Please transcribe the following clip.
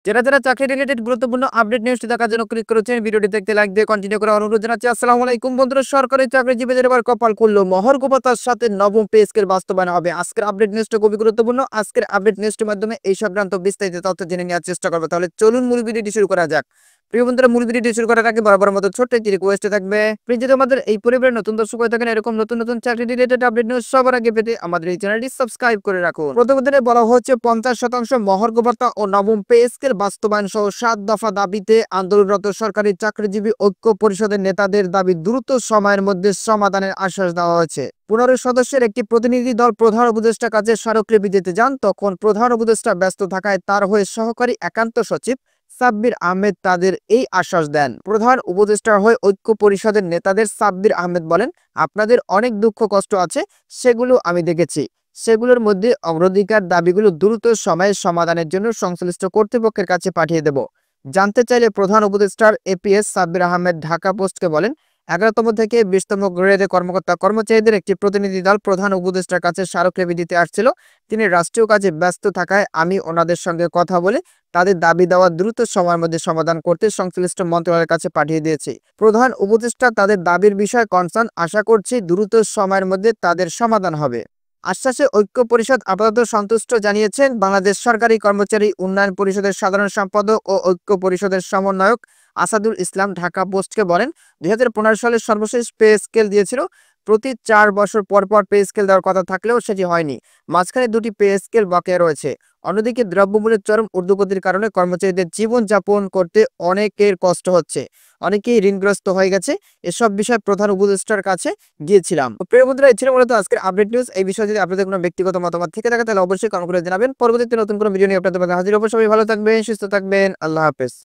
যারা চাকরি রিলেটেড গুরুত্বপূর্ণ আপডেট নিউজটি দেখার জন্য ক্লিক করেছেন, ভিডিওটি দেখতে লাইক দিয়ে কন্টিনিউ করার অনুরোধ জানাচ্ছি। আসসালামু আলাইকুম বন্ধুরা, সরকারি চাকরিজীবীদের এবার কপাল খুললো, মহার্ঘবতার সাথে নবম পে স্কেল বাস্তবায়ন হবে। আজকের আপডেট নিউজটা খুবই গুরুত্বপূর্ণ। আজকের আপডেট নিউজটির মাধ্যমে এই সংক্রান্ত বিস্তারিত তথ্য জেনে নেওয়ার চেষ্টা করবো। তাহলে চলুন মূল ভিডিওটি শুরু করা যাক। প্রিয় বন্ধুরা, মূল ভিডিওটি শুরু করার আগে বরাবর মতো ছোট্ট একটি রিকোয়েস্ট থাকবে, প্লিজ যদি আমাদের এই পরিবারের নতুন দর্শক হয়ে থাকেন, এরকম নতুন নতুন চাকরি রিলেটেড আপডেট নিউজ সবার আগে পেতে আমাদের এই চ্যানেলটি সাবস্ক্রাইব করে রাখুন। প্রতিবেদনে বলা হচ্ছে 50% মহার্ঘ ও নবম পে স্কেল বাস্তবায়ন সহ 7 দফা দাবিতে আন্দোলনরত সরকারি চাকরিজীবী ঐক্য পরিষদের নেতাদের দাবি দ্রুত সময়ের মধ্যে সমাধানের আশ্বাস দেওয়া হয়েছে। 15 সদস্যের একটি প্রতিনিধি দল প্রধান উপদেষ্টার কাছে স্মারকলিপি দিতে যান, তখন প্রধান উপদেষ্টা ব্যস্ত থাকায় তার হয়ে সহকারী একান্ত সচিব সাব্বির আহমেদ তাদের এই আশ্বাস দেন। প্রধান উপদেষ্টার হয়ে ঐক্য পরিষদের নেতাদের সাব্বির আহমেদ বলেন, আপনাদের অনেক দুঃখ কষ্ট আছে, সেগুলো আমি দেখেছি। সেগুলোর মধ্যে অগ্রাধিকার দাবিগুলো দ্রুত সময়ে সমাধানের জন্য সংশ্লিষ্ট কর্তৃপক্ষের কাছে পাঠিয়ে দেব। জানতে চাইলে প্রধান উপদেষ্টার এপিএস সাব্বির আহমেদ ঢাকা পোস্টকে বলেন, 11তম থেকে 20তম গ্রেডের কর্মকর্তা কর্মচারীদের একটি প্রতিনিধি দল প্রধান উপদেষ্টার কাছে স্মারকলিপি দিতে আসছিল। তিনি রাষ্ট্রীয় কাজে ব্যস্ত থাকায় আমি ওনাদের সঙ্গে কথা বলে তাদের দাবি দেওয়া দ্রুত সময়ের মধ্যে সমাধান করতে সংশ্লিষ্ট মন্ত্রণালয়ের কাছে পাঠিয়ে দিয়েছি। প্রধান উপদেষ্টা তাদের দাবির বিষয়ে কনসার্ন, আশা করছি দ্রুত সময়ের মধ্যে তাদের সমাধান হবে। আশ্বাসে ঐক্য পরিষদ আপাতত সন্তুষ্ট জানিয়েছেন। বাংলাদেশ সরকারি কর্মচারী উন্নয়ন পরিষদের সাধারণ সম্পাদক ও ঐক্য পরিষদের সমন্বয়ক আসাদুল ইসলাম ঢাকা পোস্টকে বলেন, 2015 সালে সর্বশেষ পে স্কেল দিয়েছিল। প্রতি 4 বছর পর পর পে স্কেল দেওয়ার কথা থাকলেও সেটি হয়নি। মাঝখানে 2টি পে স্কেল বকেয়া রয়েছে। অন্যদিকে দ্রব্যমূল্যের চরম ঊর্ধ্বগতির কারণে কর্মচারীদের জীবন যাপন করতে অনেকের কষ্ট হচ্ছে, অনেকেই ঋণগ্রস্ত হয়ে গেছে। এসব বিষয় প্রধান উপদেষ্টার কাছে গিয়েছিলাম। প্রিয় বন্ধুরা, এই ছিল মূলত আজকের আপডেট নিউজ। এই বিষয়ে যদি আপনাদের কোনো ব্যক্তিগত মতামত থেকে থাকে তাহলে অবশ্যই কমেন্ট করে জানাবেন। পরবর্তীতে নতুন কোনো ভিডিও নিয়ে আপনাদের মাঝে হাজির হবো। সবাই ভালো থাকবেন, সুস্থ থাকবেন। আল্লাহ হাফেজ।